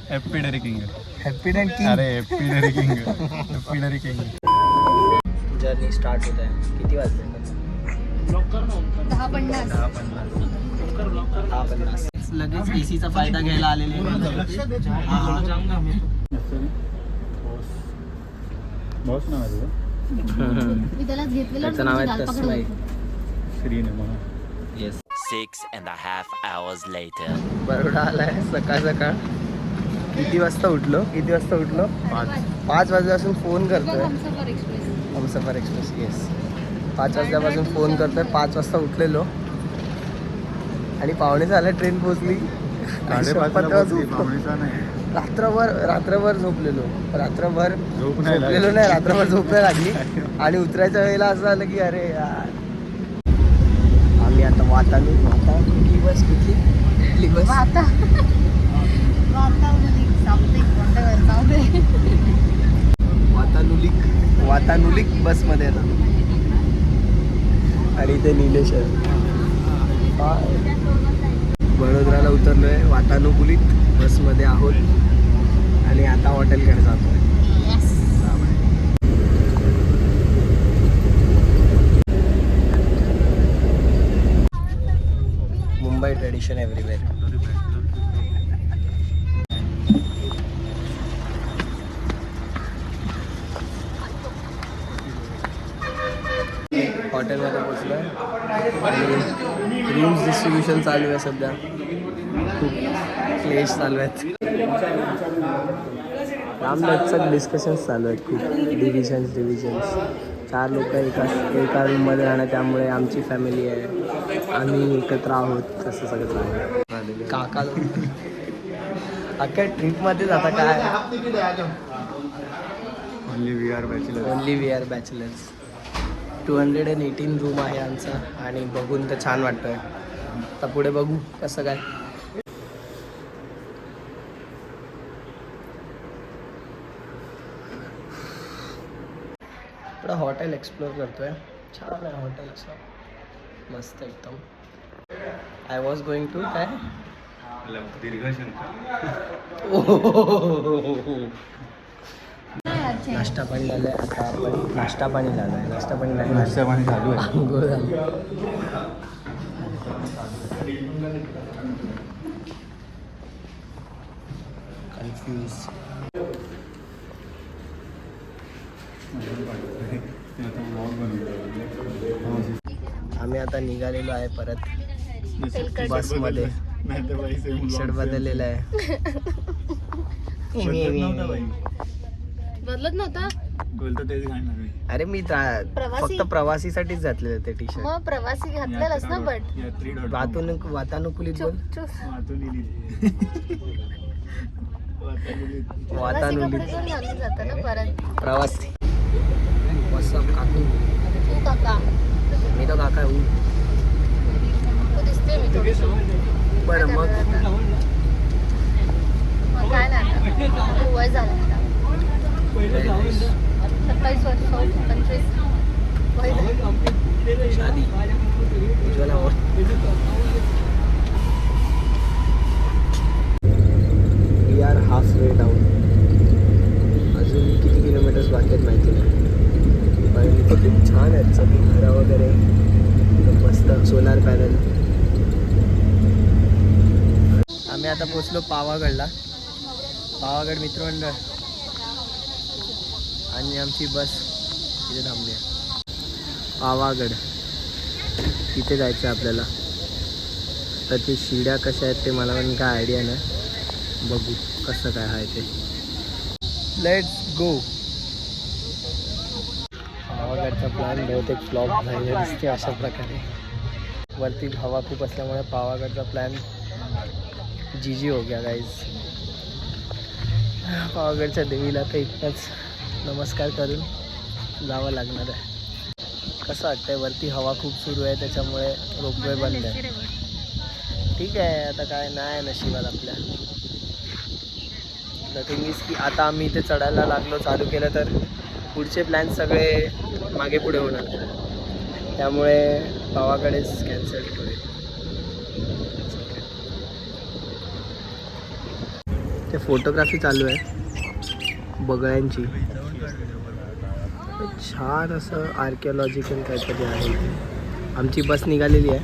Happy king. Happy date king. अरे happy king. Journey start होत आहे. किती वाजले? 10:50. लगेच एसीचा फायदा घ्यायला आलेले. बॉस नाव आहे तुझं? त्याचं नाव आहे तस्मै. येस. 6.5 hours later. बरोडा आलाय सकाळ सकाळ. किती वाजता उठलो? 5 वाजल्यापासून फोन करतोय. हमसफर एक्सप्रेस. येस, 5 वाजल्यापासून फोन करतोय. 5 वाजता उठलेलो आणि पावणे झालं ट्रेन पोहोचली. रात्रभर झोपलेलो. रात्रभर झोपलेलो नाही, रात्रभर झोप नाही लागली. आणि उतरायच्या वेळेला असं झालं की अरे यार. आम्ही आता कुठली बस वातानुलिक बसमध्ये ना. आणि ते निलेश वडोदराला उतरलोय. वातानुकूलित बसमध्ये आहोत आणि आता हॉटेलकडे जातोय. Mumbai tradition everywhere. हॉटेलमध्ये पोचलोय आणि रूम्स डिस्ट्रीब्युशन चालू आहे सध्या. खूप क्लेश चालू आहेत. लांबलचक डिस्कशन्स चालू आहेत खूप. डिव्हिजन्स 4 लोक एका रूममध्ये राहणार. त्यामुळे आमची फॅमिली आहे, आम्ही एकत्र आहोत. तसं सगळं चालू आहे. काका अख्ख्या ट्रिपमध्ये जाता काय. Only we are bachelors. 218 room आहे आमचा आणि बघून तर छान वाटतंय. आता पुढे बघू कसं काय. थोडं हॉटेल एक्सप्लोर करतोय. छान आहे हॉटेल, असं मस्त एकदम. आय वॉज गोइंग टू काय नाश्ता पाणी झालं आहे. आता आपण नाश्ता पाणी झालं आहे. नाश्ता पाणी चालू आहे. आंघोळ झाली. कन्फ्यूज. आम्ही आता निघालेलो आहे परत बसमध्ये. शर्ट बदललेला आहे. बदलत नव्हता. अरे मी फक्त प्रवासीसाठीच घातलेलं ते टी शर्ट. मग प्रवासी घातलेलंच ना. बट वातानुकूलित बोल. वातानुकूलित घालून जातं ना परत. प्रवासी. वॉट्सअप काकू. तू काका. मी तो काका हूँ. तू दिसते मी थोडीशी. बरं मग काय नाही आता. तू वय झालं आता. 27 वर्ष 25 वय झालं. शादी Ujjwala we are half way down. अजून किती किलोमीटर्स बाकी आहेत माहिती नाही. पण इथे खूप छान आहेत सगळी घरं वगैरे. मस्त सोलार पॅनल. आम्ही आता पोचलो पावागडला. पावागड मित्रमंडळ आणि आमची बस तिथे थांबली आहे. पावागड तिथे जायचं आहे आपल्याला. तर ते शिड्या कशा आहेत ते मला पण काय आयडिया नाही. बघू कसं काय आहे ते. Let's go. पावागडचा प्लॅन बहुतेक फ्लॉप झालेला दिसते अशा प्रकारे. वरती हवा खूप असल्यामुळे पावागडचा प्लॅन जी हो गया गाईज. पावागडच्या देवीला तर इतकाच नमस्कार करून जावं लागणार आहे. कसं वाटतंय वरती हवा खूप सुरू आहे त्याच्यामुळे रोपवे बंद आहे. ठीक आहे आता काय नाही नशिबात आपल्या. द थिंग इज की आता आम्ही इथे चढायला लागलो चालू केलं तर पुढचे प्लॅन सगळे मागे पुढे होणार. त्यामुळे पावाकडेच कॅन्सल करूया. ते फोटोग्राफी चालू आहे बगळ्यांची. छान असं आर्किओलॉजिकल काहीतरी आहे इथे. आमची बस निघालेली आहे.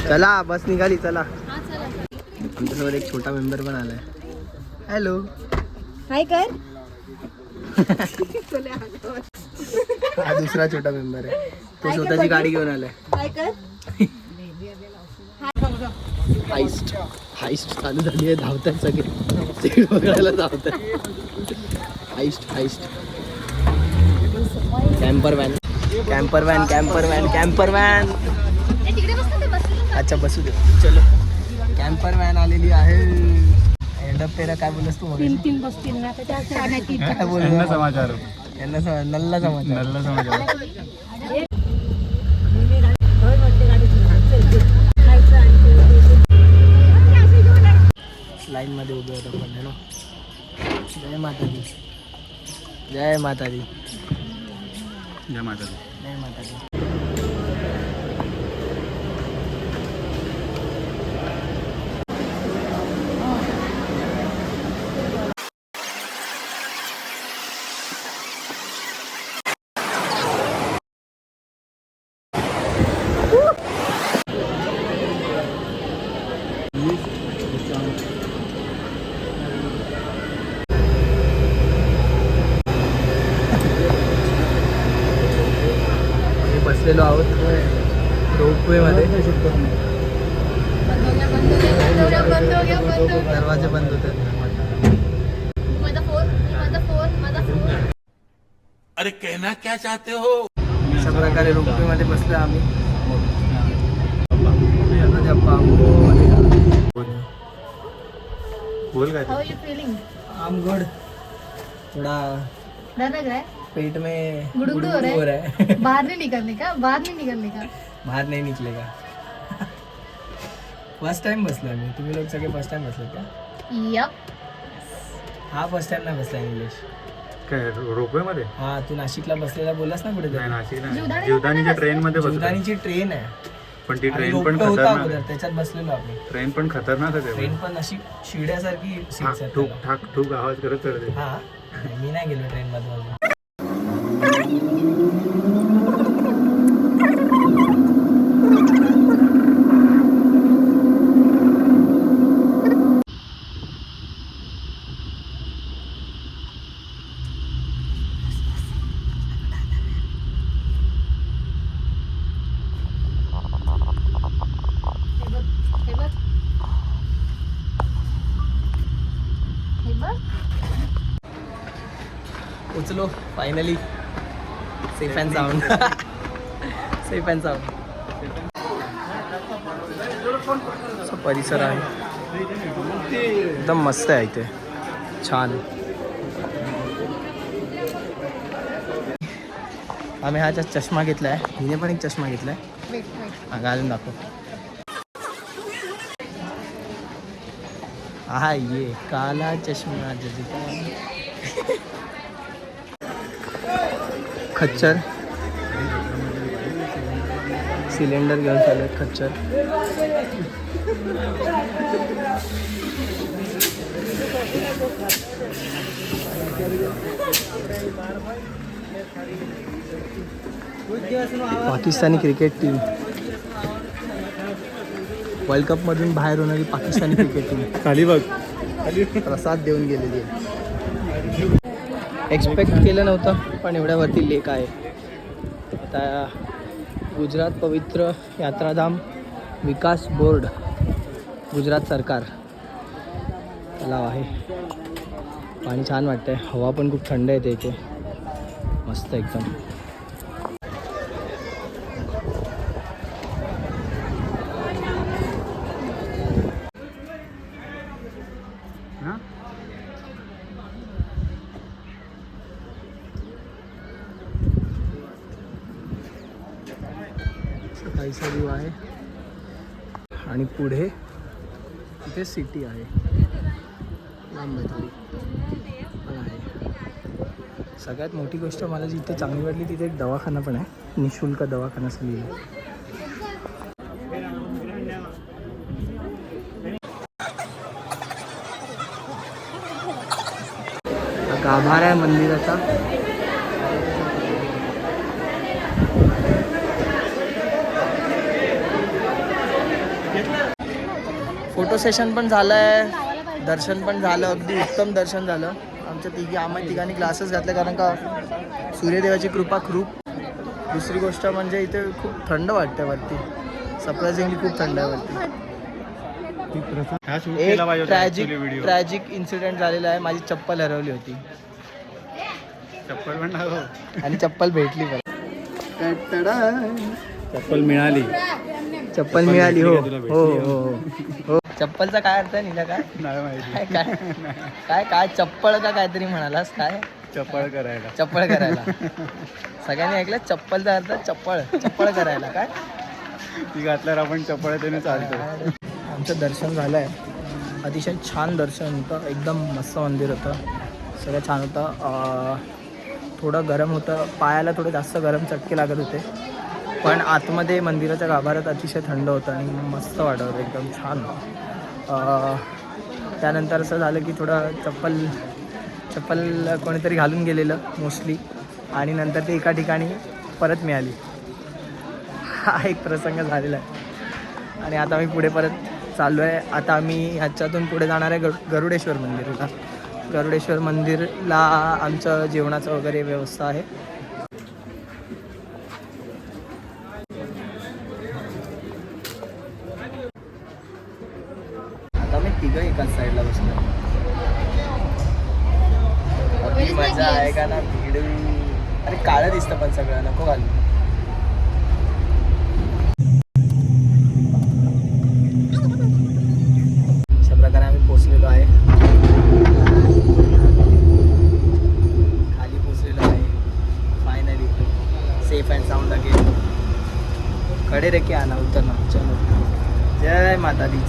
चला बस निघाली चला. आमच्यासोबत एक छोटा मेंबर पण आलाय. हॅलो हाय कर. हा दुसरा छोटा मेंबर आहे. तो स्वतःची गाडी घेऊन आलाय. हाय कर. हाइस्ट हाइस्ट चालू झाली आहे. धावतात सगळे सीट बघायला धावतात. हाइस्ट हाइस्ट. Camper van camper van camper van camper van. अच्छा बसू दे. चलो कॅम्पर व्हॅन आलेली आहे. एंडअप पेरा काय बोलस तू? तीन बसतील ना काय बोल? समाचार यांना नल्ला समाचार. नल्ला समाचार. लाईन मध्ये उभे होतो पण है ना. जय माता दी. जय माता दी. जय माता दी. जय माता दी. बसलेलो आहोत रोपवे मध्ये. दरवाजे बंद होतात. अरे कहना क्या चाहते हो? अशा प्रकारे रोपवे मध्ये बसलो आम्ही. बोल काय? हाउ यू फीलिंग? I'm good. थोड़ा डर लग रहा है? पेट में गुड़गुड़ हो रहा है. बाहर नहीं निकलने का. बाहर नहीं निकलने का. बाहर नहीं निकलेगा. फर्स्ट टाइम बसलो आम्ही. तुम्ही लोक सगळे फर्स्ट टाइम बसले का? यप. हा फर्स्ट टाइम नाही बसला इंग्लिश. काय रोपवे मध्ये? हा तू नाशिकला बसलेला बोललास ना कुठे नाही नाशिक नाही. जीवदानी जीवदानीच्या ट्रेन मध्ये बसलो. जीवदानीची ट्रेन आहे. पण ती आणि ट्रेन पण रोपवे होता खतरनाक अगोदर आहे. त्याच्यात बसलेलो आम्ही. ट्रेन पण खतरनाक आहे. ट्रेन पण अशी शिड्यासारखी ठाक seats आहेत ठुक त्याला. ठाक ठुक आवाज करत चढते. हा मी नाही गेलो ट्रेन मध्ये अजून. उचलो finally. Safe and sound. Safe and sound. परिसर आहे एकदम मस्त आहे इथे. छान. आम्ही हा चष्मा घेतला आहे. हिने पण एक चष्मा घेतला आहे. हा घालून दाखव. हा ये काला चष्मा. खच्चर सिलेंडर घेऊन चालू आहेत. खच्चर Pakistani cricket team. World cup मधून बाहेर होणारी पाकिस्तानी क्रिकेट टीम खाली बघ. प्रसाद देऊन गेलेली आहे. एक्सपेक्ट केलं नव्हतं पण एवढ्यावरती लेक आहे. आता गुजरात पवित्र यात्राधाम विकास बोर्ड गुजरात सरकार तलाव आहे. पाणी छान वाटतंय. हवा पण खूप थंड येते इथे. मस्त एकदम. सकाळीचा व्ह्यू आहे आणि पुढे इथे सिटी आहे. लांब थोडी पण आहे. सगळ्यात मोठी गोष्ट मला जी इथे चांगली वाटली तिथे एक दवाखाना पण आहे. निःशुल्क दवाखाना लिहिलं. गाभारा आहे मंदिराचा. फोटो सेशन पण झालं आहे, दर्शन पण झालं, अगदी उत्तम दर्शन झालं. आम्ही तिघांनी ग्लासेस घातले कारण का सूर्यदेवाची कृपा खूप. दुसरी गोष्ट म्हणजे इथे खूप थंड वाटते वरती, सरप्रायझिंगली खूप थंड आहे वरती. एक ट्रॅजिक इन्सिडेंट झालेला आहे, माझी चप्पल हरवली होती. चप्पल पण आणि चप्पल भेटली पण. चप्पल मिळाली. चप्पल मिळाली. हो हो हो हो. चप्पलचा काय अर्थ आहे निला? काय नाही माहिती. काय काय काय काय चप्पल का काहीतरी म्हणालास? काय चप्पल करायला. चप्पल करायला. सगळ्यांनी ऐकलं चप्पलचा अर्थ चप्पल. चप्पल करायला काय ती घातल्यावर आपण चप्पल त्याने चालतो. आमचं दर्शन झालं आहे, अतिशय छान दर्शन होतं, एकदम मस्त मंदिर होतं, सगळं छान होतं. थोडं गरम होतं, पायाला थोडं जास्त गरम चटके लागत होते, पण आतमध्ये मंदिराच्या गाभाऱ्यात अतिशय थंड होतं आणि मस्त वाटत होतं, एकदम छान. त्यानंतर असं झालं की थोडं चप्पल कोणीतरी घालून गेलेलं मोस्टली, आणि नंतर ते एका ठिकाणी परत मिळाली. हा एक प्रसंग झालेला आहे. आणि आता आम्ही पुढे परत चाललो आहे. आता आम्ही ह्याच्यातून पुढे जाणार आहे गरुडेश्वर मंदिरला. गरुडेश्वर मंदिरला आमचं जेवणाचं वगैरे व्यवस्था आहे. आता मी तिघं एकाच साईडला बसलो. अगदी मजा आहे का ना. भीड. अरे काळं दिसतं पण सगळं, नको घालू. अशा प्रकारे आम्ही पोचलेलो आहे, खाली पोचलेलो आहे finally. Safe and sound again. खडे रे की आना उतरना. चलो जय माता दी.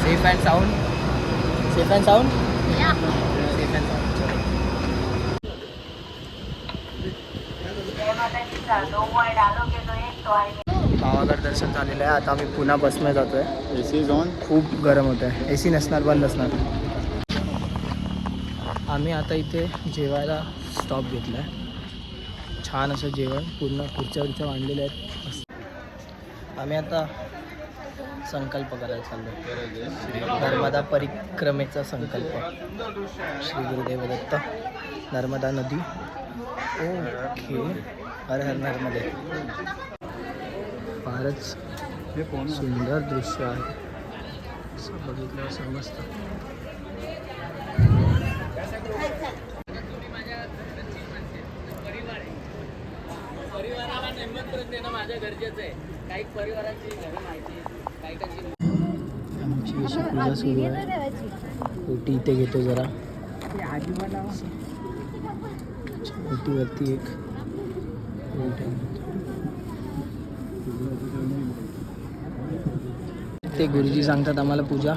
Safe and sound. Safe and sound. Safe and sound. Pavagad दर्शन झालेलं आहे. आता आम्ही पुन्हा बसमध्ये जातो आहे. AC झोन खूप गरम होतं आहे. AC नसणार, बंद असणार. आम्ही आता इथे जेवायला स्टॉप घेतला आहे. छान असं जेवण, पूर्ण खुर्च्या मांडलेल्या आहेत. आम्ही आता संकल्प करायला चाललो. नर्मदा परिक्रमेचा संकल्प. श्री गुरुदेव दत्त. नर्मदा नदी. ओके. हर हर नर्मदे. फारच सुंदर दृश्य आहे, असं बघितलं समजतं. परिवाराला निमंत्रण देणं माझं गरजेचं आहे. काही परिवाराची घरं माहिती, काही आमची अशी पूजा सुरू आहे. ओटी इथे घेतो जरा. ओटीवरती एक ते गुरुजी सांगतात आम्हाला पूजा.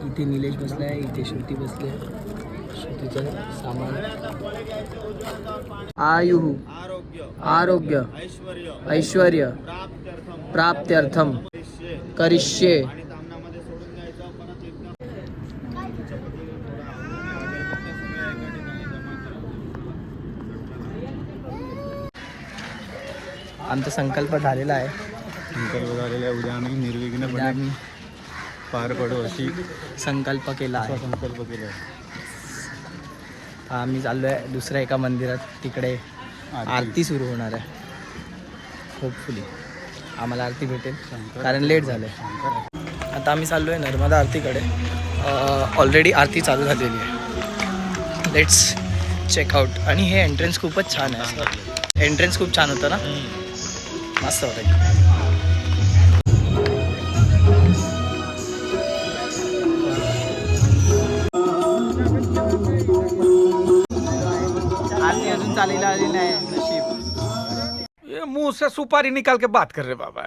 इथे निलेश बसला आहे, इथे श्रुती बसले आहे. श्रुतीचं सामान. आयुः आरोग्य ऐश्वर्य प्राप्त्यर्थम करिष्ये. आमचा संकल्प झालेला आहे. उद्या आम्ही निर्विघ्नपणे पार पडू अशी संकल्प केला आहे. संकल्प केला. आम्ही चाललो आहे दुसऱ्या एका मंदिरात. तिकडे आरती सुरू होणार आहे. होपफुली आम्हाला आरती भेटेल कारण लेट झालं आहे. आता आम्ही चाललो आहे नर्मदा आरतीकडे. ऑलरेडी आरती चालू झालेली आहे. Let's checkout. आणि हे एंट्रन्स खूपच छान आहे. एंट्रन्स खूप छान होतं ना, मस्त होतं. आरती अजून चालायला आली नाही. नशीब. ये मुंह से सुपारी निकाल के बात कर रहे बाबा.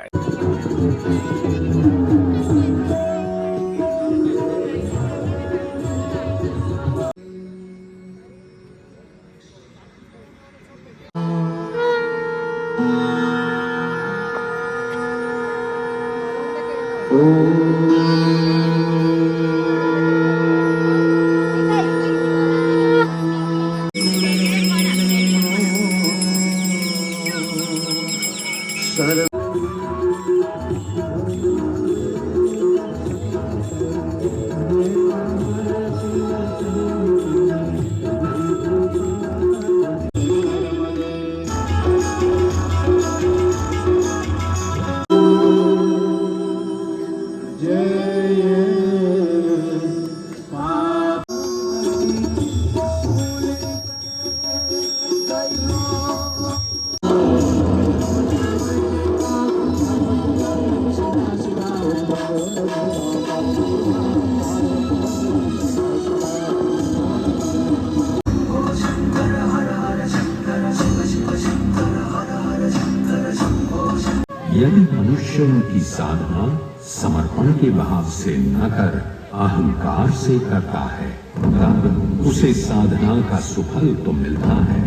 यदि मनुष्यों की साधना समर्पण के भाव से न कर अहंकार से करता है तब उसे साधना का सुफल तो मिलता है।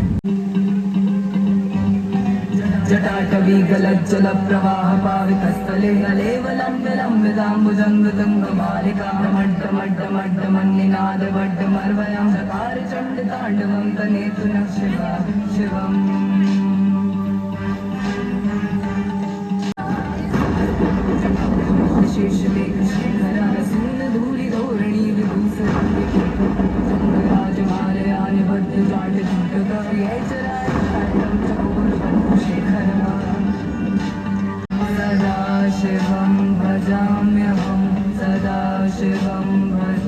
जटाटवी गलज्जल प्रवाह पावितस्थले अलेवलम्ब्यलम्बिदाम्बुजङ्गतङ्गमालिका मड्डमड्डमड्डमन्निनादवड्डमर्वयं चकार चण्डताण्डवं तनेतु न शिवम् शेषलेखशेखरासूनधूलिधोरणी विभूषराजमालयानि बद्धजाटजूटकव्यै चरायं चकोरबन्धुशेखर सदा शिवं भजाम्यहं सदा शिवं भज